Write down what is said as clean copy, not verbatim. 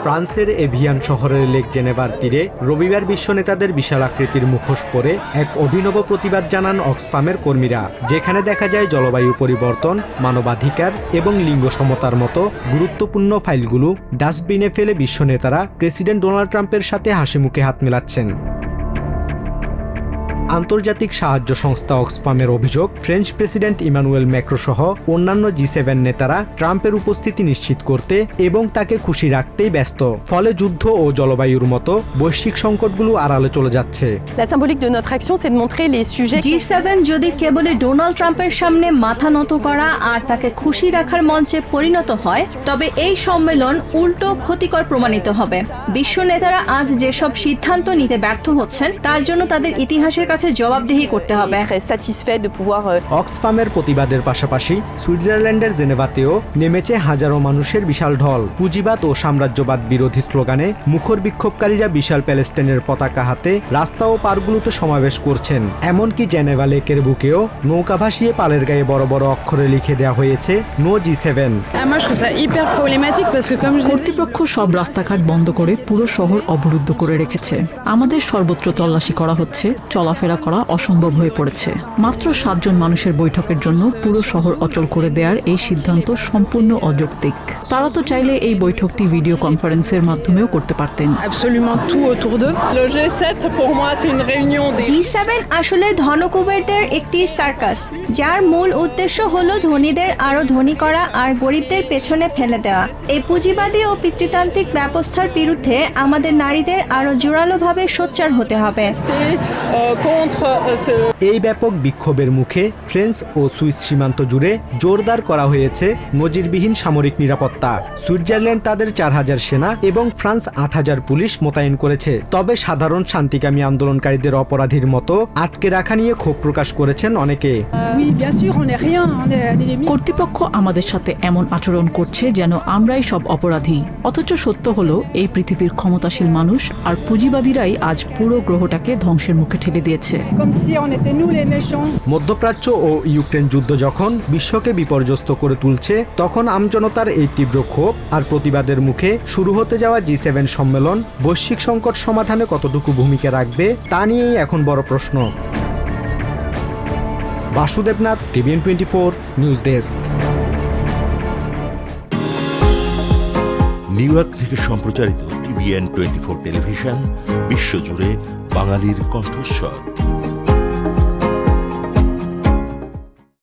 ফ্রান্সের এভিয়ান শহরের লেক জেনেভার তীরে রবিবার বিশ্ব নেতাদের বিশাল আকৃতির মুখোশ পরে এক অভিনব প্রতিবাদ জানান অক্সফামের কর্মীরা, যেখানে দেখা যায় জলবায়ু পরিবর্তন, মানবাধিকার এবং লিঙ্গ সমতার মতো গুরুত্বপূর্ণ ফাইলগুলো ডাস্টবিনে ফেলে বিশ্ব নেতারা প্রেসিডেন্ট ডোনাল্ড ট্রাম্পের সাথে হাসিমুখে হাত মেলাচ্ছেন। আন্তর্জাতিক সাহায্য সংস্থা অক্সফামের অভিযোগ, ফ্রেঞ্চ প্রেসিডেন্ট ইমানুয়েল ম্যাক্রো সহ অন্যান্য G7 নেতারা ট্রাম্পের উপস্থিতি নিশ্চিত করতে এবং তাকে খুশি রাখতেই ব্যস্ত। ফলে যুদ্ধ ও জলবায়ুর মতো বৈশ্বিক সংকটগুলো আড়ালে চলে যাচ্ছে। La symbolique de notre action, c'est de montrer les sujets. G7 যদি কেবল ডোনাল্ড ট্রাম্পের সামনে মাথা নত করা আর তাকে খুশি রাখার মঞ্চে পরিণত হয়, তবে এই সম্মেলন উল্টো ক্ষতিকর প্রমাণিত হবে। বিশ্ব নেতারা আজ যেসব সিদ্ধান্ত নিতে ব্যর্থ হচ্ছেন, তার জন্য তাদের ইতিহাসের কাছে জবাবদিহি করতে হবে। Satisfait de pouvoir অক্সফামের প্রতিবাদের পাশাপাশি সুইজারল্যান্ডের জেনেভাতেও নেমেছে হাজারো মানুষের বিশাল ঢল। পুঁজিবাদ ও সাম্রাজ্যবাদ বিরোধী স্লোগানে মুখর বিক্ষোভকারীরা বিশাল প্যালেস্টাইনের পতাকা হাতে রাস্তা ও পার্কগুলোতে সমাবেশ করছেন। এমনকি জেনেভা লেকের বুকেও নৌকা ভাসিয়ে পালের গায়ে বড় বড় অক্ষরে লিখে দেওয়া হয়েছে নো G7। কর্তৃপক্ষ সব রাস্তাঘাট বন্ধ করে পুরো শহর অবরুদ্ধ করে রেখেছে। আমাদের সর্বত্র তল্লাশি করা হচ্ছে, চলাফেরা করা অসম্ভব হয়ে পড়েছে। মাত্র 7 জন মানুষের বৈঠকের জন্য পুরো শহর অচল করে দেওয়ার এই সিদ্ধান্ত সম্পূর্ণ অযৌক্তিক। তারা তো চাইলে এই বৈঠকটি ভিডিও কনফারেন্সের মাধ্যমেও করতে পারতেন। G7 আসলে ধনকুবেরদের একটি সার্কাস, যার মূল উদ্দেশ্য হলো ধনীদের আরো ধনী করা আর গরিবদের পেছনে ফেলে দেওয়া। এই পুঁজিবাদী ও পিতৃতান্ত্রিক ব্যবস্থার বিরুদ্ধে আমাদের নারীদের আরো জোরালোভাবে সোচ্চার হতে হবে। এই ব্যাপক বিক্ষোভের মুখে ফ্রেঞ্চ ও সুইস সীমান্ত জুড়ে জোরদার করা হয়েছে নজিরবিহীন সামরিক নিরাপত্তা। সুইজারল্যান্ড তাদের 4000 সেনা এবং ফ্রান্স 8000 পুলিশ মোতায়েন করেছে। তবে সাধারণ শান্তিকামী আন্দোলনকারীদের অপরাধীর মতো আটকে রাখা নিয়ে ক্ষোভ প্রকাশ করেছেন অনেকে। কর্তৃপক্ষ আমাদের সাথে এমন আচরণ করছে যেন আমরাই সব অপরাধী। অথচ সত্য হলো এই পৃথিবীর ক্ষমতাশীল মানুষ আর পুঁজিবাদীরাই আজ পুরো গ্রহটাকে ধ্বংসের মুখে ঠেলে দিয়েছে। মধ্যপ্রাচ্য ও ইউক্রেন যুদ্ধ যখন বিশ্বকে বিপর্যস্ত করে তুলছে, তখন আমজনতার এই তীব্র ক্ষোভ আর প্রতিবাদের মুখে শুরু হতে যাওয়া G7 সম্মেলন বৈশ্বিক সংকট সমাধানে কতটুকু ভূমিকা রাখবে তা নিয়েই এখন বড় প্রশ্ন। Basudebnath, TVN24 news desk. New York থেকে সম্প্রচারিত TVN24 টেলিভিশন বিশ্বজুড়ে বাঙালির কণ্ঠস্বর।